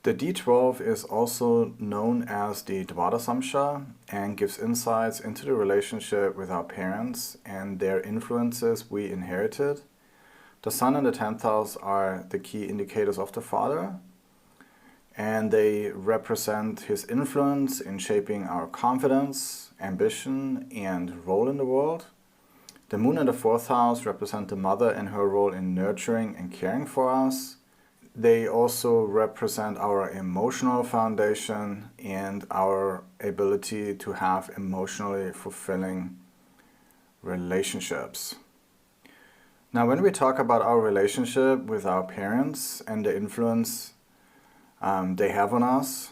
The D12 is also known as the Dvadasamsha and gives insights into the relationship with our parents and their influences we inherited. The Sun and the 10th house are the key indicators of the Father, and they represent his influence in shaping our confidence, ambition, and role in the world. The Moon and the 4th house represent the Mother and her role in nurturing and caring for us. They also represent our emotional foundation and our ability to have emotionally fulfilling relationships. Now, when we talk about our relationship with our parents and the influence they have on us,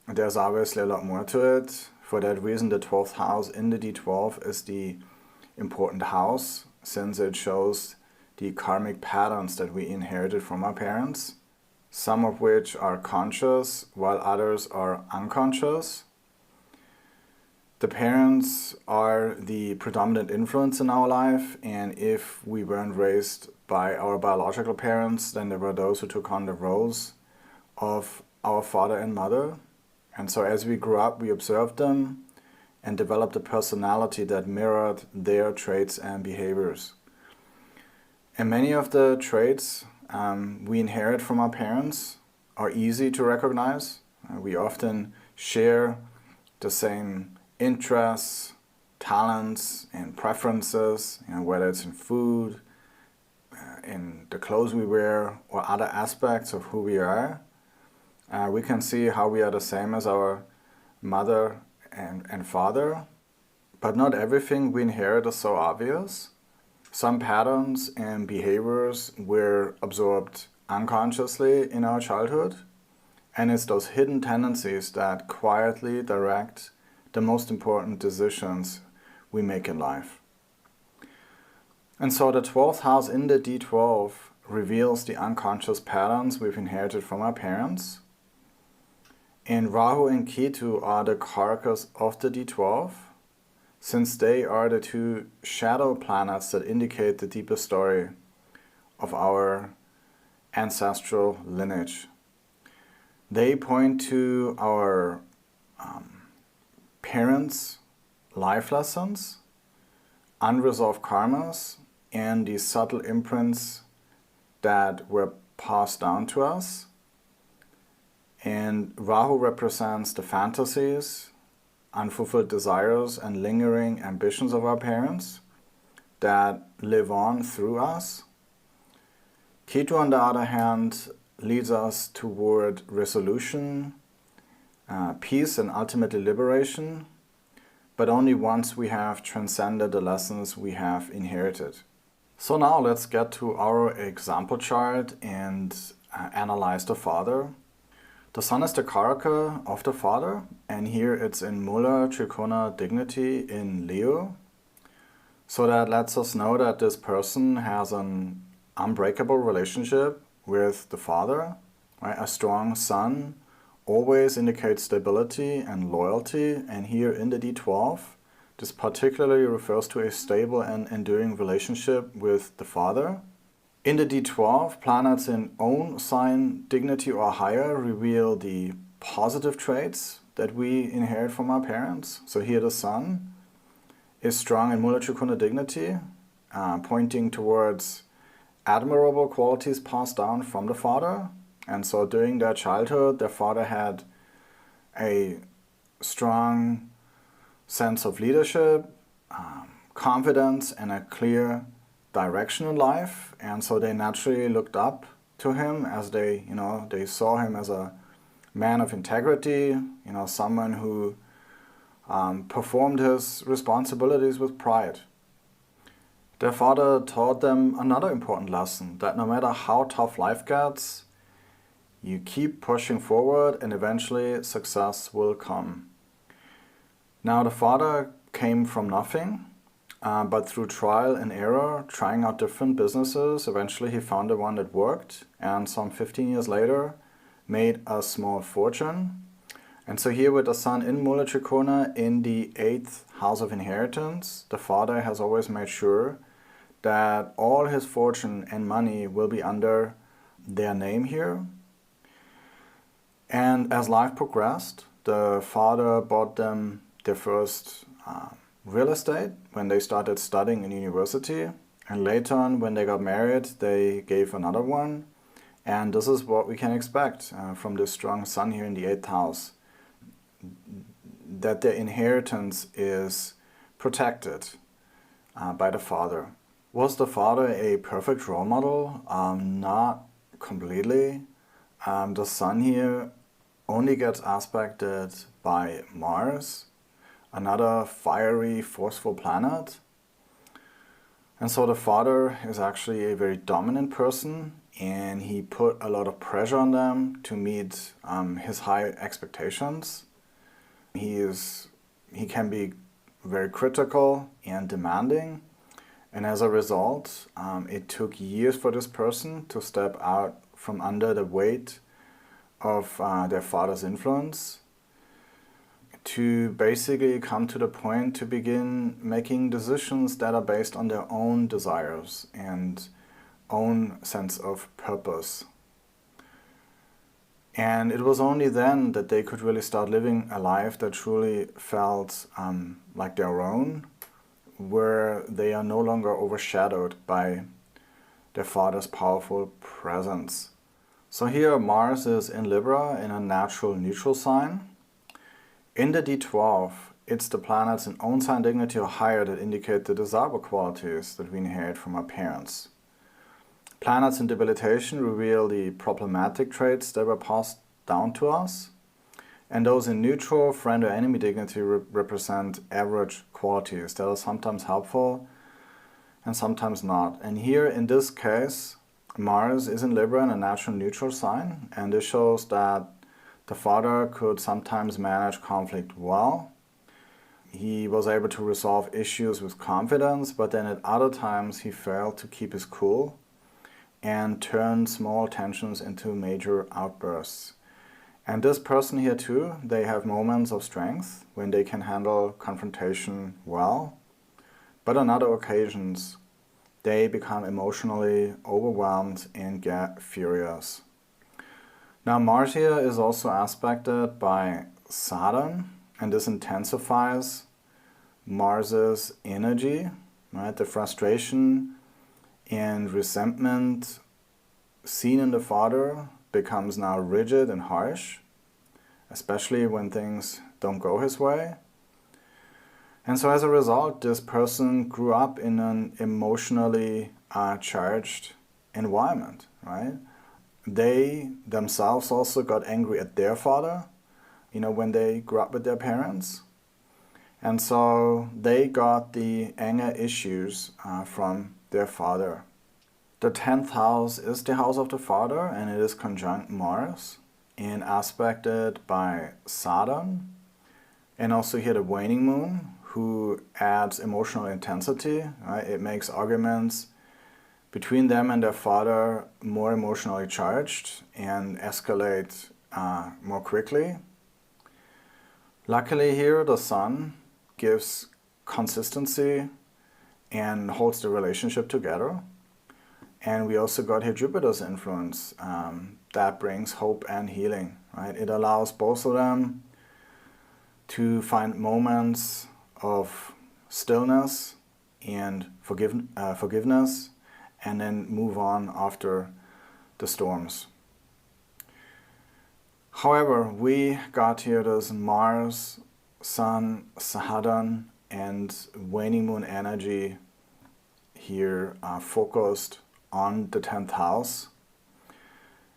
there's obviously a lot more to it. For that reason, the 12th house in the D12 is the important house, since it shows the karmic patterns that we inherited from our parents, some of which are conscious while others are unconscious. The parents are the predominant influence in our life, and if we weren't raised by our biological parents, then there were those who took on the roles of our father and mother. And so as we grew up, we observed them and developed a personality that mirrored their traits and behaviors. And many of the traits we inherit from our parents are easy to recognize. We often share the same interests, talents, and preferences, whether it's in food, in the clothes we wear, or other aspects of who we are. We can see how we are the same as our mother and father, but not everything we inherit is so obvious. Some patterns and behaviors were absorbed unconsciously in our childhood, and it's those hidden tendencies that quietly direct the most important decisions we make in life. And so the 12th house in the D12 reveals the unconscious patterns we've inherited from our parents. And Rahu and Ketu are the karakas of the D12, since they are the two shadow planets that indicate the deeper story of our ancestral lineage. They point to our parents' life lessons, unresolved karmas, and the subtle imprints that were passed down to us. And Rahu represents the fantasies, unfulfilled desires, and lingering ambitions of our parents that live on through us. Ketu, on the other hand, leads us toward resolution, peace, and ultimately liberation, but only once we have transcended the lessons we have inherited. So now let's get to our example chart and analyze the Father. The Sun is the karaka of the Father, and here it's in Mula Trikona dignity in Leo. So that lets us know that this person has an unbreakable relationship with the Father. Right? A strong Sun always indicates stability and loyalty, and here in the D12, this particularly refers to a stable and enduring relationship with the Father. In the D12, planets in own sign, dignity or higher reveal the positive traits that we inherit from our parents. So here the Sun is strong in Mula Trikona dignity, pointing towards admirable qualities passed down from the Father. And so during their childhood, their father had a strong sense of leadership, confidence, and a clear direction in life, and so they naturally looked up to him as they saw him as a man of integrity, someone who performed his responsibilities with pride. Their father taught them another important lesson, that no matter how tough life gets, you keep pushing forward and eventually success will come. Now the father came from nothing, but through trial and error, trying out different businesses, eventually he found the one that worked, and some 15 years later made a small fortune. And so here with the Sun in Mula Trikona in the 8th house of inheritance, the father has always made sure that all his fortune and money will be under their name here. And as life progressed, the father bought them their first real estate when they started studying in university. And later on, when they got married, they gave another one. And this is what we can expect from this strong sun here in the 8th house. That their inheritance is protected by the father. Was the father a perfect role model? Not completely. The sun here only gets aspected by Mars, another fiery, forceful planet. And so the father is actually a very dominant person, and he put a lot of pressure on them to meet his high expectations. He can be very critical and demanding, and as a result, it took years for this person to step out from under the weight of their father's influence, to basically come to the point to begin making decisions that are based on their own desires and own sense of purpose. And it was only then that they could really start living a life that truly felt like their own, where they are no longer overshadowed by their father's powerful presence. So here Mars is in Libra in a natural neutral sign. In the D12, it's the planets in own sign, dignity, or higher that indicate the desirable qualities that we inherit from our parents. Planets in debilitation reveal the problematic traits that were passed down to us, and those in neutral, friend, or enemy dignity represent average qualities that are sometimes helpful and sometimes not. And here, in this case, Mars is in Libra in a natural neutral sign, and this shows that the father could sometimes manage conflict well. He was able to resolve issues with confidence, but then at other times he failed to keep his cool and turned small tensions into major outbursts. And this person here too, they have moments of strength when they can handle confrontation well, but on other occasions they become emotionally overwhelmed and get furious. Now Mars here is also aspected by Saturn, and this intensifies Mars's energy, right? The frustration and resentment seen in the father becomes now rigid and harsh, especially when things don't go his way. And so as a result, this person grew up in an emotionally charged environment, right? They themselves also got angry at their father, when they grew up with their parents. And so they got the anger issues from their father. The 10th house is the house of the father, and it is conjunct Mars and aspected by Saturn. And also here the waning moon, who adds emotional intensity, right? It makes arguments between them and their father more emotionally charged and escalate more quickly. Luckily here the sun gives consistency and holds the relationship together. And we also got here Jupiter's influence that brings hope and healing, right? It allows both of them to find moments of stillness and forgiveness, and then move on after the storms. However, we got here this Mars, Sun, Saturn, and waning moon energy here focused on the 10th house.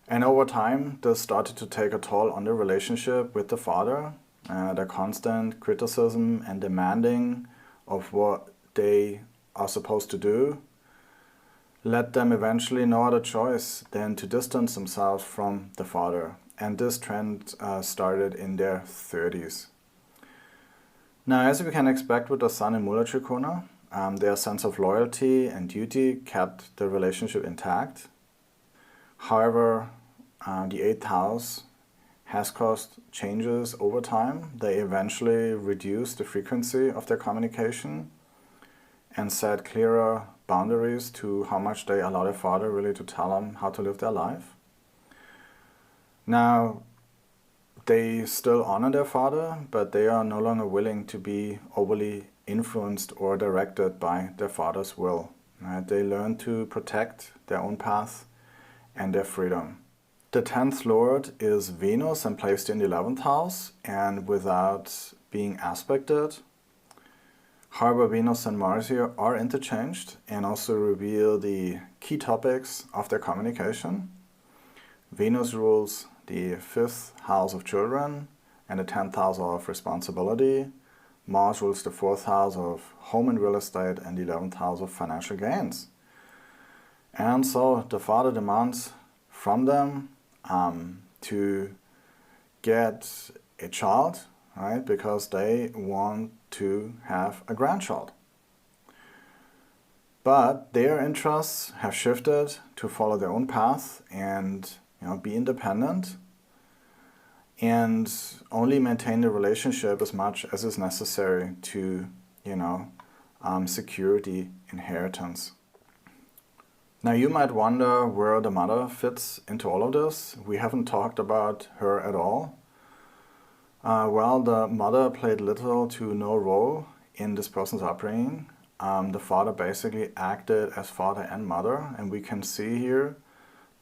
And over time, this started to take a toll on the relationship with the father. The constant criticism and demanding of what they are supposed to do led them eventually no other choice than to distance themselves from the father. And this trend started in their 30s. Now, as we can expect with the Sun in Mula Trikona, their sense of loyalty and duty kept the relationship intact. However, the 8th house has caused changes over time. They eventually reduced the frequency of their communication and set clearer boundaries to how much they allow their father really to tell them how to live their life. Now, they still honor their father, but they are no longer willing to be overly influenced or directed by their father's will. Right? They learn to protect their own path and their freedom. The 10th lord is Venus and placed in the 11th house, and without being aspected. However, Venus and Mars here are interchanged and also reveal the key topics of their communication. Venus rules the 5th house of children and the 10th house of responsibility. Mars rules the 4th house of home and real estate and the 11th house of financial gains. And so the father demands from them to get a child, right? Because they want to have a grandchild. But their interests have shifted to follow their own path and be independent and only maintain the relationship as much as is necessary to secure the inheritance. Now you might wonder where the mother fits into all of this. We haven't talked about her at all. Well, the mother played little to no role in this person's upbringing. The father basically acted as father and mother, and we can see here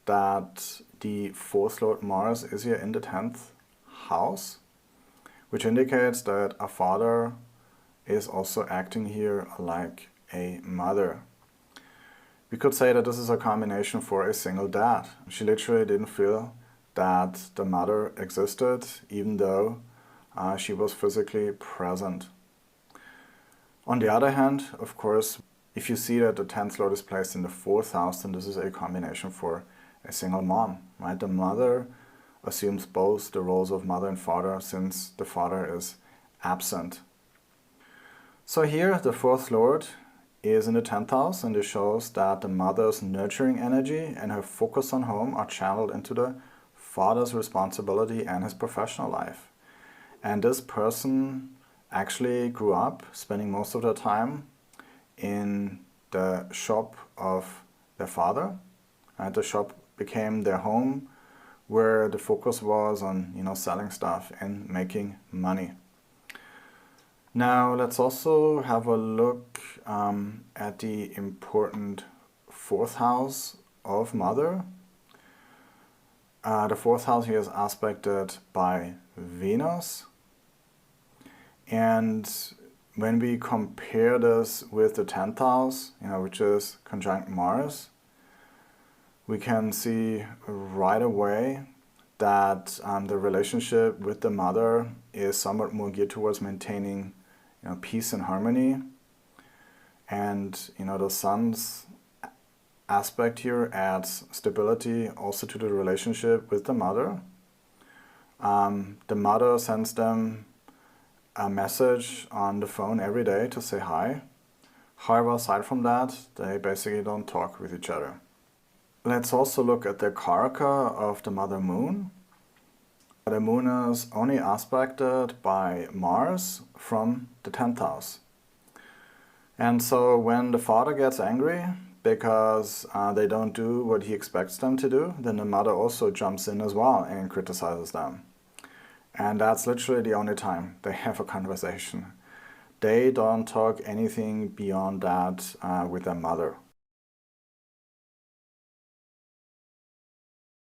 that the 4th lord Mars is here in the 10th house, which indicates that a father is also acting here like a mother. We could say that this is a combination for a single dad. She literally didn't feel that the mother existed, even though she was physically present. On the other hand, of course, if you see that the 10th lord is placed in the 4th house, then this is a combination for a single mom, right? The mother assumes both the roles of mother and father since the father is absent. So here, the 4th lord is in the 10th house, and it shows that the mother's nurturing energy and her focus on home are channeled into the father's responsibility and his professional life. And this person actually grew up spending most of their time in the shop of their father. And the shop became their home, where the focus was on selling stuff and making money. Now let's also have a look at the important 4th house of mother. The 4th house here is aspected by Venus, and when we compare this with the 10th house, which is conjunct Mars, we can see right away that the relationship with the mother is somewhat more geared towards maintaining peace and harmony. And the sun's aspect here adds stability also to the relationship with the mother. The mother sends them a message on the phone every day to say hi. However, aside from that, they basically don't talk with each other. Let's also look at the karaka of the mother moon. The moon is only aspected by Mars from the 10th house. And so when the father gets angry because they don't do what he expects them to do, then the mother also jumps in as well and criticizes them. And that's literally the only time they have a conversation. They don't talk anything beyond that with their mother.